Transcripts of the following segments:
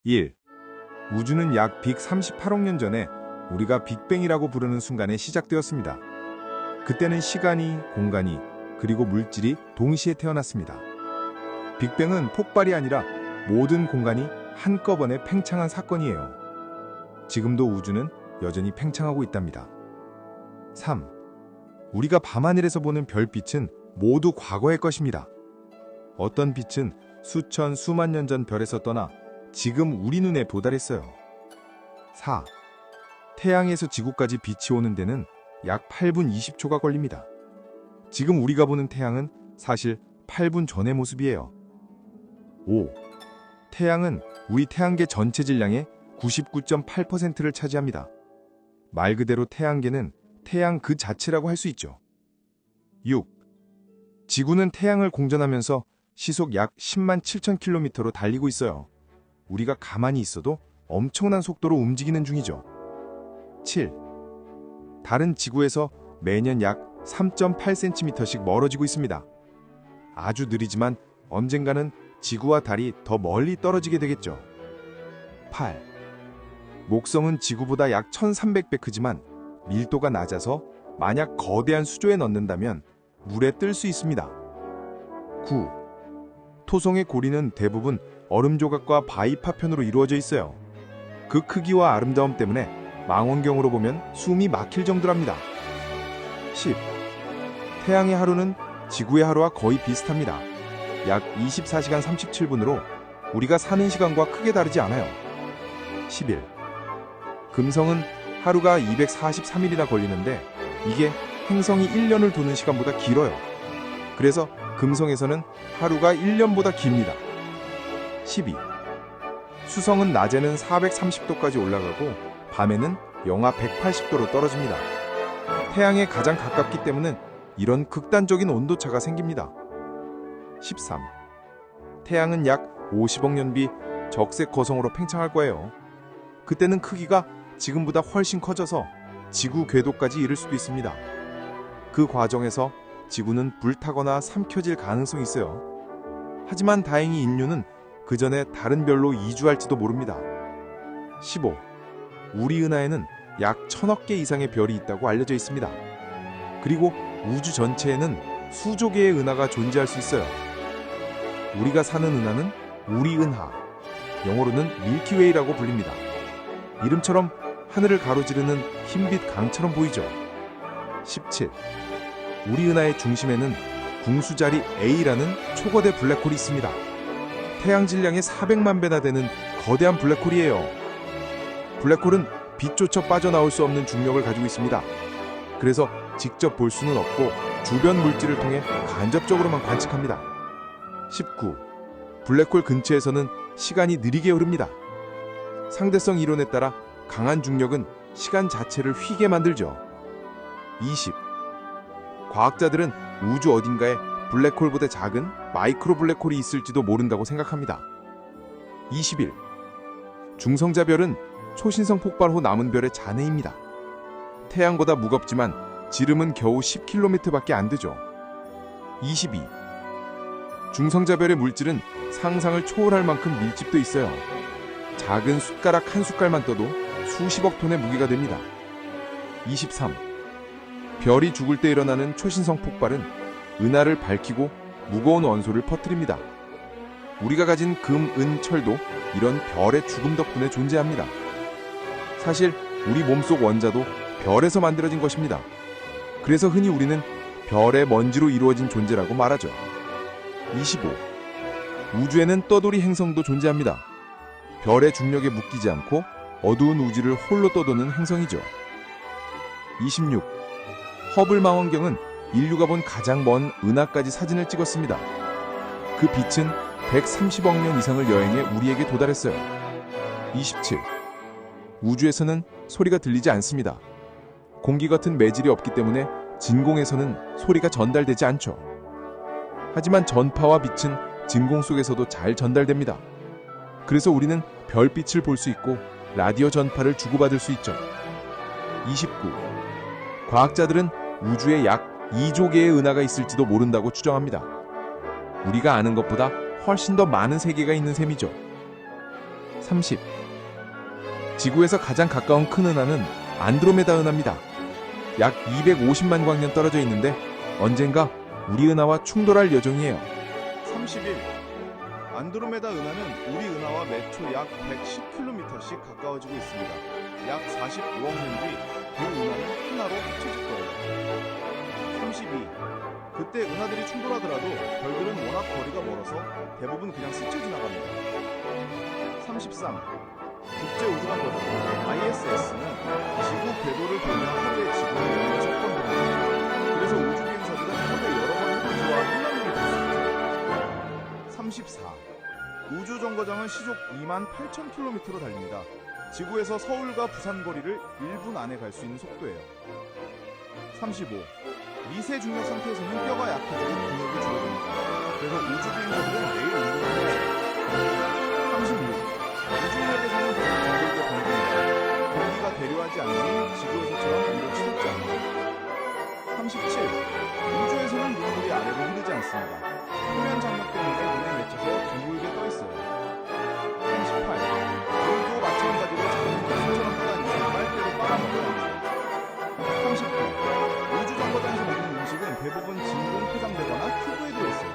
1. 우주는 약 138억 년 전에 우리가 빅뱅이라고 부르는 순간에 시작되었습니다. 그때는 시간이, 공간이, 그리고 물질이 동시에 태어났습니다. 빅뱅은 폭발이 아니라 모든 공간이 한꺼번에 팽창한 사건이에요. 지금도 우주는 여전히 팽창하고 있답니다. 3. 우리가 밤하늘에서 보는 별빛은 모두 과거의 것입니다. 어떤 빛은 수천, 수만 년 전 별에서 떠나 지금 우리 눈에 도달했어요. 4. 태양에서 지구까지 빛이 오는 데는 약 8분 20초가 걸립니다. 지금 우리가 보는 태양은 사실 8분 전의 모습이에요. 5. 태양은 우리 태양계 전체 질량의 99.8%를 차지합니다. 말 그대로 태양계는 태양 그 자체라고 할 수 있죠. 6. 지구는 태양을 공전하면서 시속 약 10만 7천 킬로미터로 달리고 있어요. 우리가 가만히 있어도 엄청난 속도로 움직이는 중이죠. 7. 달은 지구에서 매년 약 3.8cm씩 멀어지고 있습니다. 아주 느리지만 언젠가는 지구와 달이 더 멀리 떨어지게 되겠죠. 8. 목성은 지구보다 약 1300배 크지만 밀도가 낮아서 만약 거대한 수조에 넣는다면 물에 뜰 수 있습니다. 9. 토성의 고리는 대부분 얼음 조각과 바위 파편으로 이루어져 있어요. 그 크기와 아름다움 때문에 망원경으로 보면 숨이 막힐 정도랍니다. 10. 태양의 하루는 지구의 하루와 거의 비슷합니다. 약 24시간 37분으로 우리가 사는 시간과 크게 다르지 않아요. 11. 금성은 하루가 243일이나 걸리는데 이게 행성이 1년을 도는 시간보다 길어요. 그래서 금성에서는 하루가 1년보다 깁니다. 12. 수성은 낮에는 430도까지 올라가고 밤에는 영하 180도로 떨어집니다. 태양에 가장 가깝기 때문에 이런 극단적인 온도차가 생깁니다. 13. 태양은 약 50억 년비 적색 거성으로 팽창할 거예요. 그때는 크기가 지금보다 훨씬 커져서 지구 궤도까지 이를 수도 있습니다. 그 과정에서 지구는 불타거나 삼켜질 가능성이 있어요. 하지만 다행히 인류는 그 전에 다른 별로 이주할지도 모릅니다. 15. 우리 은하에는 약 1000억 개 이상의 별이 있다고 알려져 있습니다. 그리고 우주 전체에는 수조 개의 은하가 존재할 수 있어요. 우리가 사는 은하는 우리 은하, 영어로는 밀키웨이라고 불립니다. 이름처럼 하늘을 가로지르는 흰빛 강처럼 보이죠. 17. 우리 은하의 중심에는 궁수자리 A라는 초거대 블랙홀이 있습니다. 태양 질량의 400만 배나 되는 거대한 블랙홀이에요. 블랙홀은 빛조차 빠져나올 수 없는 중력을 가지고 있습니다. 그래서 직접 볼 수는 없고 주변 물질을 통해 간접적으로만 관측합니다. 19. 블랙홀 근처에서는 시간이 느리게 흐릅니다. 상대성 이론에 따라 강한 중력은 시간 자체를 휘게 만들죠. 20. 과학자들은 우주 어딘가에 블랙홀보다 작은 마이크로 블랙홀이 있을지도 모른다고 생각합니다. 21. 중성자별은 초신성 폭발 후 남은 별의 잔해입니다. 태양보다 무겁지만 지름은 겨우 10km밖에 안 되죠. 22. 중성자별의 물질은 상상을 초월할 만큼 밀집도 있어요. 작은 숟가락 한 숟갈만 떠도 수십억 톤의 무게가 됩니다. 23. 별이 죽을 때 일어나는 초신성 폭발은 은하를 밝히고 무거운 원소를 퍼뜨립니다. 우리가 가진 금, 은, 철도 이런 별의 죽음 덕분에 존재합니다. 사실 우리 몸속 원자도 별에서 만들어진 것입니다. 그래서 흔히 우리는 별의 먼지로 이루어진 존재라고 말하죠. 25. 우주에는 떠돌이 행성도 존재합니다. 별의 중력에 묶이지 않고 어두운 우주를 홀로 떠도는 행성이죠. 26. 허블 망원경은 인류가 본 가장 먼 은하까지 사진을 찍었습니다. 그 빛은 130억 년 이상을 여행해 우리에게 도달했어요. 27. 우주에서는 소리가 들리지 않습니다. 공기 같은 매질이 없기 때문에 진공에서는 소리가 전달되지 않죠. 하지만 전파와 빛은 진공 속에서도 잘 전달됩니다. 그래서 우리는 별빛을 볼 수 있고 라디오 전파를 주고받을 수 있죠. 29. 과학자들은 우주에 약 2조 개의 은하가 있을지도 모른다고 추정합니다. 우리가 아는 것보다 훨씬 더 많은 세계가 있는 셈이죠. 30. 지구에서 가장 가까운 큰 은하는 안드로메다 은하입니다. 약 250만 광년 떨어져 있는데 언젠가 우리 은하와 충돌할 예정이에요. 31. 안드로메다 은하는 우리 은하와 매초 약 110km씩 가까워지고 있습니다. 약 45억 년 뒤 두 은하는 하나로 합쳐질 거예요. 32. 그때 은하들이 충돌하더라도 별들은 워낙 거리가 멀어서 대부분 그냥 스쳐 지나갑니다. 33. 국제우주간거장 ISS는 지구 궤도를 돌며 하루에 지구를 6번 돕니다. 그래서 우주 비행사들은 하루에 여러 번 우주와 탐험을 할 수 있죠. 34. 우주정거장은 시속 28,000km로 달립니다. 지구에서 서울과 부산 거리를 1분 안에 갈 수 있는 속도예요. 35. 미세 중력 상태에서는 뼈가 약해지고 근육이 줄어듭니다. 그래서 우주 비행사들은 매일 운동을 해야 해요. 36. 우주인에게서는 둥글게 번집니다. 공기가 대류하지 않으니 지구에서처럼 위로 치솟지 않아요. 37. 우주에서는 눈물이 아래로 흐르지 않습니다. 표면 장력 때문에 눈에 맺혀서 둥글게 떠 있어요. 38. 물도 마찬가지로 작은 물수처럼 떠다니며 빨대로 빨아먹어야 합니다. 39. 우주정거장에서 먹는 음식은 대부분 진공 포장되거나 큐브에 들어있어요.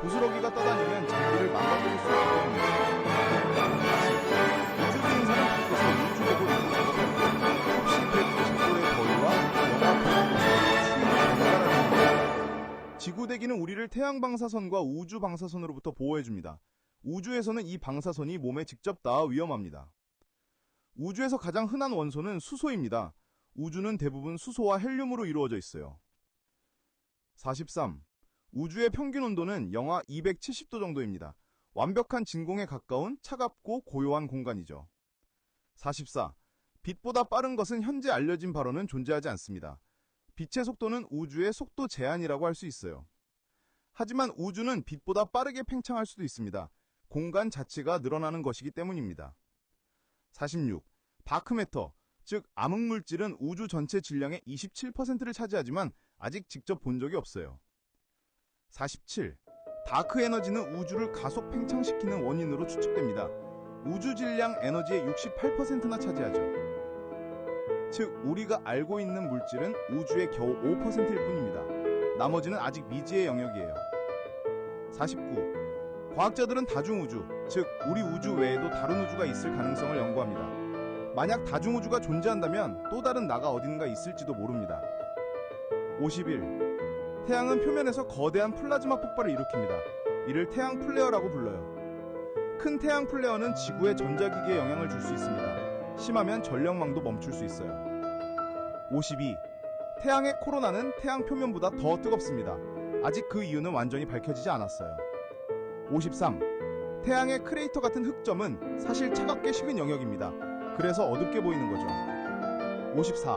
부스러기가 떠다니면 장비를 망가뜨릴 수 있기 때문이죠. 40. 우주 비행사는 밖에서 우주복을 입고 작업합니다. 섭씨 190도의 거리와 영하 100도의 추위를 경감하는 겁니다. 지구대기는 우리를 태양 방사선과 우주 방사선으로부터 보호해줍니다. 우주에서는 이 방사선이 몸에 직접 닿아 위험합니다. 우주에서 가장 흔한 원소는 수소입니다. 우주는 대부분 수소와 헬륨으로 이루어져 있어요. 43. 우주의 평균 온도는 영하 270도 정도입니다. 완벽한 진공에 가까운 차갑고 고요한 공간이죠. 44. 빛보다 빠른 것은 현재 알려진 바로는 존재하지 않습니다. 빛의 속도는 우주의 속도 제한이라고 할 수 있어요. 하지만 우주는 빛보다 빠르게 팽창할 수도 있습니다. 공간 자체가 늘어나는 것이기 때문입니다. 46. 다크매터, 즉 암흑물질은 우주 전체 질량의 27%를 차지하지만 아직 직접 본 적이 없어요. 47. 다크 에너지는 우주를 가속 팽창시키는 원인으로 추측됩니다. 우주 질량 에너지의 68%나 차지하죠. 즉 우리가 알고 있는 물질은 우주의 겨우 5%일 뿐입니다. 나머지는 아직 미지의 영역이에요. 49. 과학자들은 다중우주, 즉 우리 우주 외에도 다른 우주가 있을 가능성을 연구합니다. 만약 다중우주가 존재한다면 또 다른 나가 어딘가 있을지도 모릅니다. 51. 태양은 표면에서 거대한 플라즈마 폭발을 일으킵니다. 이를 태양 플레어라고 불러요. 큰 태양 플레어는 지구의 전자기기에 영향을 줄 수 있습니다. 심하면 전력망도 멈출 수 있어요. 52. 태양의 코로나는 태양 표면보다 더 뜨겁습니다. 아직 그 이유는 완전히 밝혀지지 않았어요. 53. 태양의 크레이터 같은 흑점은 사실 차갑게 식은 영역입니다. 그래서 어둡게 보이는 거죠. 54.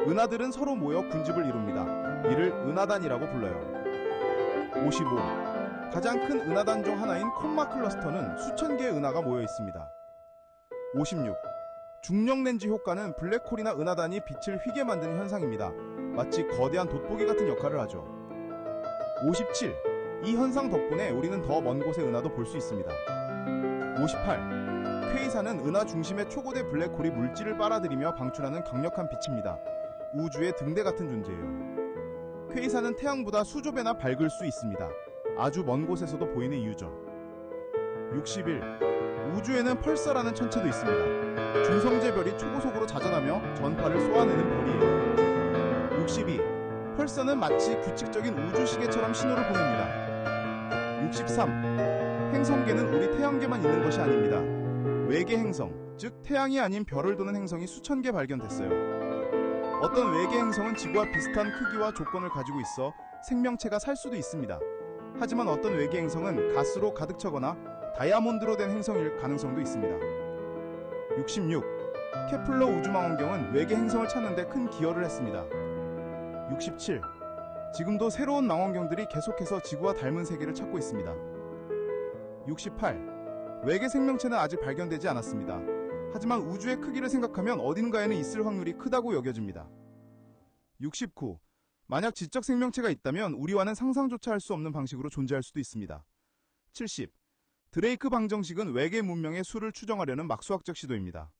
은하들은 서로 모여 군집을 이룹니다. 이를 은하단이라고 불러요. 55. 가장 큰 은하단 중 하나인 콤마 클러스터는 수천 개의 은하가 모여 있습니다. 56. 중력 렌즈 효과는 블랙홀이나 은하단이 빛을 휘게 만드는 현상입니다. 마치 거대한 돋보기 같은 역할을 하죠. 57. 이 현상 덕분에 우리는 더 먼 곳의 은하도 볼 수 있습니다. 58. 퀘이사는 은하 중심의 초고대 블랙홀이 물질을 빨아들이며 방출하는 강력한 빛입니다. 우주의 등대 같은 존재예요. 퀘이사는 태양보다 수조 배나 밝을 수 있습니다. 아주 먼 곳에서도 보이는 이유죠. 61. 우주에는 펄서라는 천체도 있습니다. 중성제 별이 초고속으로 자전하며 전파를 쏘아내는 별이에요. 62. 펄서는 마치 규칙적인 우주시계처럼 신호를 보냅니다. 63. 행성계는 우리 태양계만 있는 것이 아닙니다. 외계 행성, 즉 태양이 아닌 별을 도는 행성이 수천 개 발견됐어요. 어떤 외계 행성은 지구와 비슷한 크기와 조건을 가지고 있어 생명체가 살 수도 있습니다. 하지만 어떤 외계 행성은 가스로 가득 차거나 다이아몬드로 된 행성일 가능성도 있습니다. 66. 케플러 우주망원경은 외계 행성을 찾는 데 큰 기여를 했습니다. 67. 지금도 새로운 망원경들이 계속해서 지구와 닮은 세계를 찾고 있습니다. 68. 외계 생명체는 아직 발견되지 않았습니다. 하지만 우주의 크기를 생각하면 어딘가에는 있을 확률이 크다고 여겨집니다. 69. 만약 지적 생명체가 있다면 우리와는 상상조차 할 수 없는 방식으로 존재할 수도 있습니다. 70. 드레이크 방정식은 외계 문명의 수를 추정하려는 막수학적 시도입니다.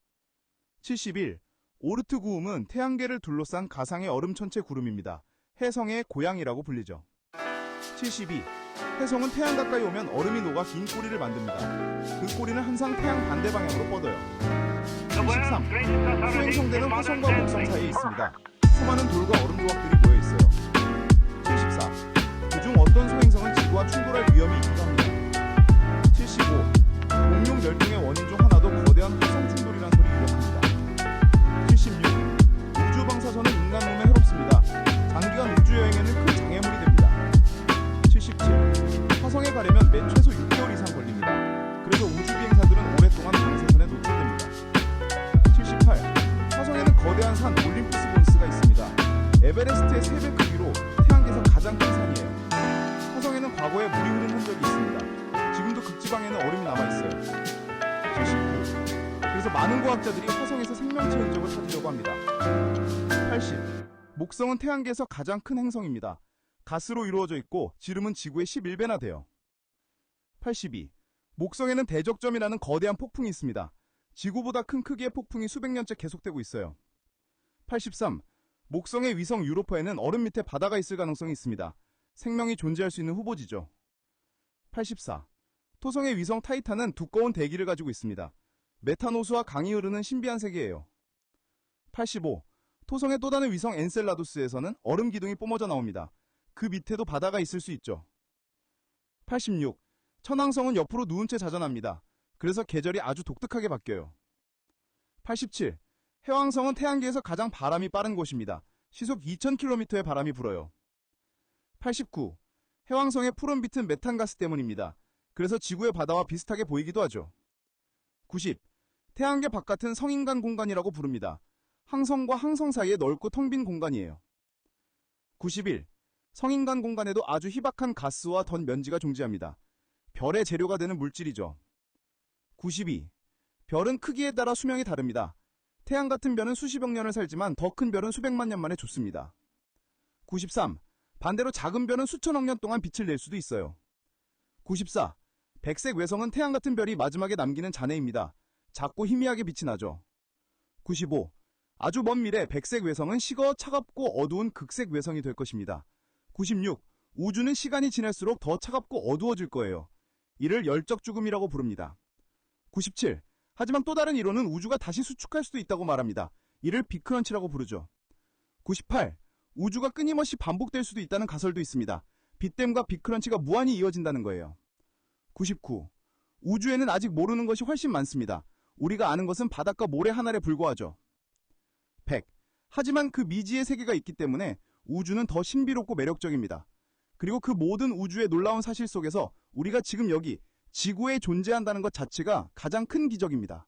71. 오르트 구음은 태양계를 둘러싼 가상의 얼음 천체 구름입니다. 해성의 고향이라고 불리죠. 72. 해성은 태양 가까이 오면 얼음이 녹아 긴 꼬리를 만듭니다. 그 꼬리는 항상 태양 반대 방향으로 뻗어요. 73. 수행성대는 화성과 목성 사이에 있습니다. 수많은 돌과 얼음 조각들이 모여 있어요. 74. 그중 어떤 소행성은 지구와 충돌할 위험이 있기도 합니다. 75. 공룡 멸종의 원인 중 하나도 거대한 화성 충돌이라는 소리 유력합니다. 76. 우주 방사선은 인간 몸에 해롭습니다. 장기간 우주 여행에는 큰 장애물이 됩니다. 77. 화성에 가려면 맨 최소 6개월 이상 걸립니다. 그래서 우주 비행사들은 오랫동안 방사선에 노출됩니다. 78. 화성에는 거대한 산 올림푸스 본스가 있습니다. 에베레스트의 3배 크기로 태양계에서 가장 큰 산이에요. 화성에는 과거에 물이 흐른 흔적이 있습니다. 지금도 극지방에는 얼음이 남아있어요. 79. 그래서 많은 과학자들이 화성에서 생명체 흔적을 찾으려고 합니다. 80. 목성은 태양계에서 가장 큰 행성입니다. 가스로 이루어져 있고 지름은 지구의 11배나 돼요. 82. 목성에는 대적점이라는 거대한 폭풍이 있습니다. 지구보다 큰 크기의 폭풍이 수백 년째 계속되고 있어요. 83. 목성의 위성 유로파에는 얼음 밑에 바다가 있을 가능성이 있습니다. 생명이 존재할 수 있는 후보지죠. 84. 토성의 위성 타이탄은 두꺼운 대기를 가지고 있습니다. 메탄호수와 강이 흐르는 신비한 세계예요. 85. 토성의 또 다른 위성 엔셀라두스에서는 얼음 기둥이 뿜어져 나옵니다. 그 밑에도 바다가 있을 수 있죠. 86. 천왕성은 옆으로 누운 채 자전합니다. 그래서 계절이 아주 독특하게 바뀌어요. 87. 해왕성은 태양계에서 가장 바람이 빠른 곳입니다. 시속 2000km의 바람이 불어요. 89. 해왕성의 푸른빛은 메탄가스 때문입니다. 그래서 지구의 바다와 비슷하게 보이기도 하죠. 90. 태양계 바깥은 성인간 공간이라고 부릅니다. 항성과 항성 사이에 넓고 텅 빈 공간이에요. 91. 성인간 공간에도 아주 희박한 가스와 던 먼지가 존재합니다. 별의 재료가 되는 물질이죠. 92. 별은 크기에 따라 수명이 다릅니다. 태양 같은 별은 수십억 년을 살지만 더 큰 별은 수백만 년 만에 죽습니다. 93. 반대로 작은 별은 수천억 년 동안 빛을 낼 수도 있어요. 94. 백색 외성은 태양 같은 별이 마지막에 남기는 잔해입니다. 작고 희미하게 빛이 나죠. 95. 아주 먼 미래 백색 외성은 식어 차갑고 어두운 극색 외성이 될 것입니다. 96. 우주는 시간이 지날수록 더 차갑고 어두워질 거예요. 이를 열적 죽음이라고 부릅니다. 97. 하지만 또 다른 이론은 우주가 다시 수축할 수도 있다고 말합니다. 이를 빅크런치라고 부르죠. 98. 우주가 끊임없이 반복될 수도 있다는 가설도 있습니다. 빅댐과 빅크런치가 무한히 이어진다는 거예요. 99. 우주에는 아직 모르는 것이 훨씬 많습니다. 우리가 아는 것은 바닷가 모래 하나에 불과하죠. 100. 하지만 그 미지의 세계가 있기 때문에 우주는 더 신비롭고 매력적입니다. 그리고 그 모든 우주의 놀라운 사실 속에서 우리가 지금 여기 지구에 존재한다는 것 자체가 가장 큰 기적입니다.